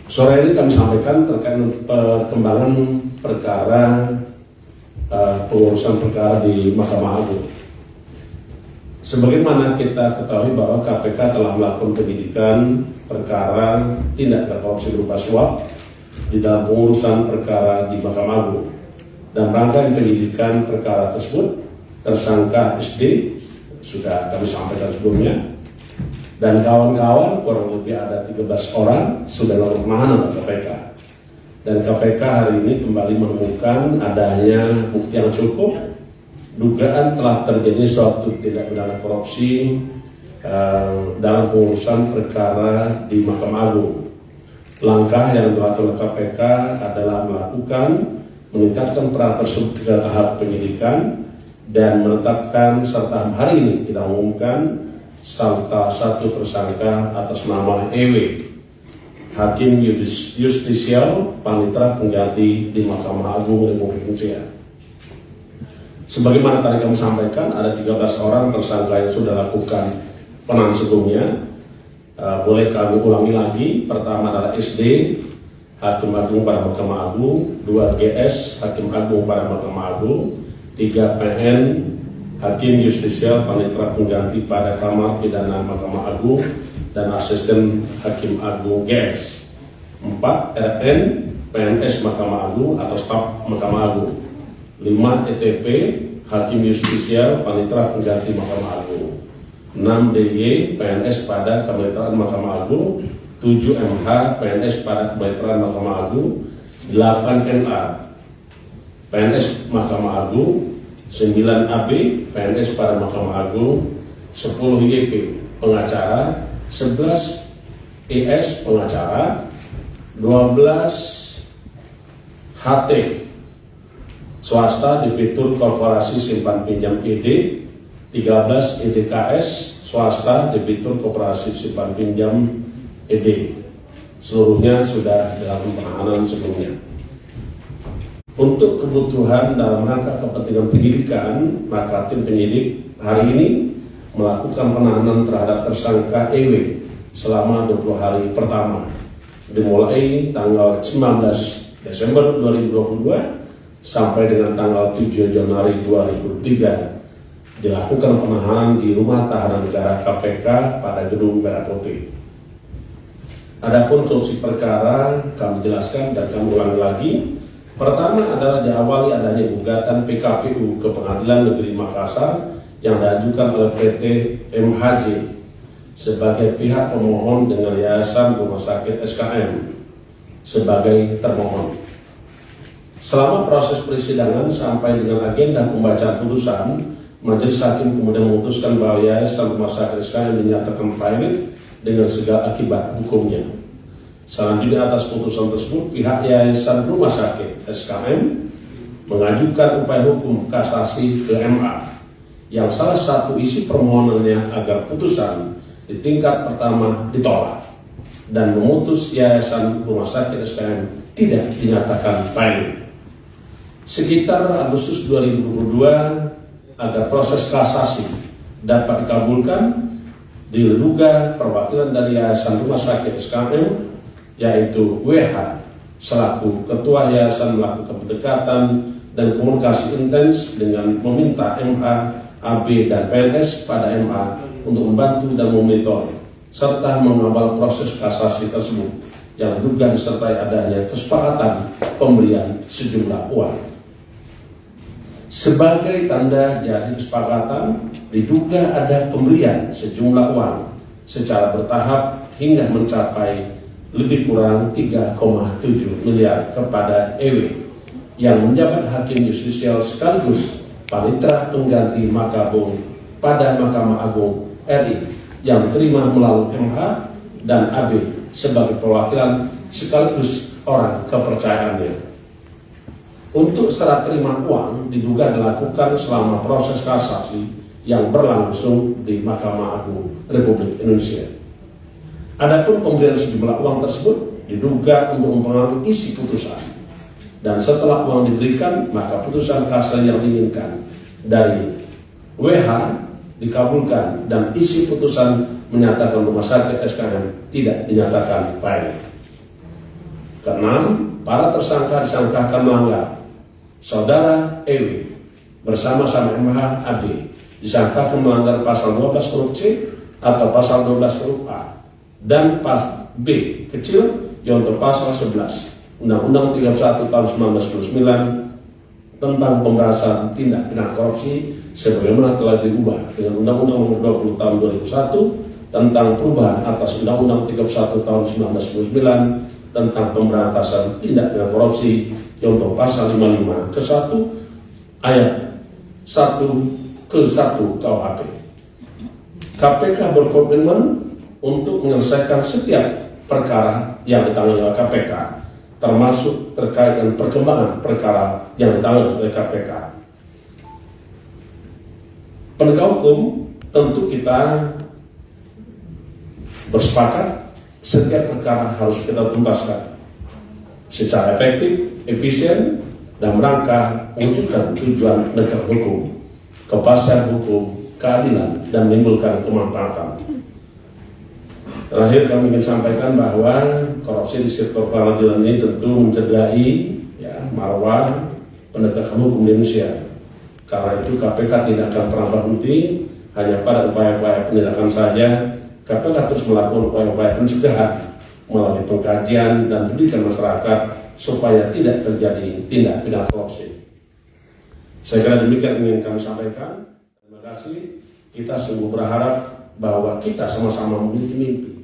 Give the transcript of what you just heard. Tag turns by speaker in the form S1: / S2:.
S1: Sore ini kami sampaikan terkait perkembangan perkara pengurusan perkara di Mahkamah Agung. Sebagaimana kita ketahui bahwa KPK telah melakukan penyidikan perkara tindak pidana korupsi berupa suap di dalam pengurusan perkara di Mahkamah Agung. Dan rangkaian penyidikan perkara tersebut, tersangka SD sudah kami sampaikan sebelumnya, dan kawan-kawan kurang lebih ada 13 orang sudah dilakukan penahanan oleh KPK. Dan KPK hari ini kembali menemukan adanya bukti yang cukup, dugaan telah terjadi suatu tindak pidana korupsi dalam pengurusan perkara di Mahkamah Agung. Langkah yang dilakukan oleh KPK adalah meningkatkan perkara tersebut ke tahap penyidikan dan menetapkan serta hari ini kita umumkan salah satu tersangka atas nama EW, Hakim Justisial Panitera Pengganti di Mahkamah Agung Republik Indonesia. Sebagaimana tadi kami sampaikan, ada 13 orang tersangka yang sudah lakukan penahanan sebelumnya. Boleh kami ulangi lagi. Pertama adalah SD, Hakim Agung pada Mahkamah Agung. 2 GS, Hakim Agung pada Mahkamah Agung. 3 PN, Hakim Justisial Panitera Pengganti pada Kamar Pidana Mahkamah Agung dan Asisten Hakim Agung GS. 4 RN, PNS Mahkamah Agung atau staf Mahkamah Agung. 5 ETP, Hakim Justisial Panitera Pengganti Mahkamah Agung. 6 DY, PNS pada Kemitraan Mahkamah Agung. 7 MH, PNS pada Kemitraan Mahkamah Agung. 8 NA, PNS Mahkamah Agung. 9 AB, PNS pada Mahkamah Agung. 10 YP, pengacara. 11 ES, pengacara. 12 HT, swasta debitur korporasi simpan pinjam ED. 13 EDKS, swasta debitur koperasi simpan pinjam ED. Seluruhnya sudah dilakukan penahanan sebelumnya. Untuk kebutuhan dalam rangka kepentingan penyidikan, maka tim penyidik hari ini melakukan penahanan terhadap tersangka EW selama 20 hari pertama, dimulai tanggal 19 Desember 2022 sampai dengan tanggal 7 Januari 2023. Dilakukan penahanan di Rumah Tahanan Negara KPK pada Gedung Merah Putih. Adapun konstruksi perkara kami jelaskan dan kami ulangi lagi. Pertama adalah diawali adanya gugatan PKPU ke Pengadilan Negeri Makassar yang diajukan oleh PT MHJ sebagai pihak pemohon dengan Yayasan Rumah Sakit SKM sebagai termohon. Selama proses persidangan sampai dengan agenda pembacaan putusan, Majelis Hakim kemudian memutuskan bahwa Yayasan Rumah Sakit SKM dinyatakan valid dengan segala akibat hukumnya. Selanjutnya atas putusan tersebut, pihak Yayasan Rumah Sakit SKM mengajukan upaya hukum kasasi ke MA, yang salah satu isi permohonannya agar putusan di tingkat pertama ditolak dan memutus Yayasan Rumah Sakit SKM tidak dinyatakan valid. Sekitar Agustus 2022, agar proses kasasi dapat dikabulkan, diduga perwakilan dari Yayasan Rumah Sakit SKM, yaitu WH selaku ketua yayasan, melakukan pendekatan dan komunikasi intens dengan meminta MH, AB, dan PNS pada MA untuk membantu dan memonitor serta mengawal proses kasasi tersebut yang diduga disertai adanya kesepakatan pemberian sejumlah uang. Sebagai tanda jadi kesepakatan, diduga ada pemberian sejumlah uang secara bertahap hingga mencapai lebih kurang 3,7 miliar kepada EW yang menjabat Hakim Justisial sekaligus Panitera Pengganti Mahkamah pada Mahkamah Agung RI yang diterima melalui MH dan AB sebagai perwakilan sekaligus orang kepercayaannya. Untuk serah terima uang diduga dilakukan selama proses kasasi yang berlangsung di Mahkamah Agung Republik Indonesia. Adapun pemberian sejumlah uang tersebut diduga untuk mempengaruhi isi putusan. Dan setelah uang diberikan, maka putusan kasasi yang diinginkan dari WH dikabulkan dan isi putusan menyatakan Rumah Sakit SKM tidak dinyatakan valid. Keenam, para tersangka disangkakan melanggar. Saudara EW bersama-sama MH AD disangkakan melanggar pasal 12 huruf C atau pasal 12 huruf A dan pasal B kecil yaitu pasal 11 Undang-Undang 31 tahun 1999 tentang pemberantasan tindak pidana korupsi sebagaimana telah diubah dengan Undang-Undang Nomor 20 tahun 2001 tentang perubahan atas Undang-Undang 31 tahun 1999 tentang pemberantasan tindak pidana korupsi yaitu pasal 55 ke 1 ayat 1 ke 1 KUHP. KPK berkomitmen untuk menyelesaikan setiap perkara yang ditangani oleh KPK, termasuk terkait dengan perkembangan perkara yang ditangani oleh KPK. Penegak hukum tentu kita bersepakat setiap perkara harus kita tuntaskan secara efektif, efisien, dan merangka mewujudkan tujuan penegak hukum, kepastian hukum, keadilan, dan menimbulkan kemanfaatan. Terakhir kami ingin sampaikan bahwa korupsi di sektor peradilan ini tentu mencederai marwah penegakan hukum di Indonesia. Karena itu KPK tidak akan pernah berhenti hanya pada upaya-upaya penindakan saja. KPK terus melakukan upaya-upaya pencegahan melalui pengkajian dan pendidikan masyarakat supaya tidak terjadi tindak pidana korupsi. Saya kira demikian ingin kami sampaikan. Terima kasih. Kita sungguh berharap bahwa kita sama-sama memiliki mimpi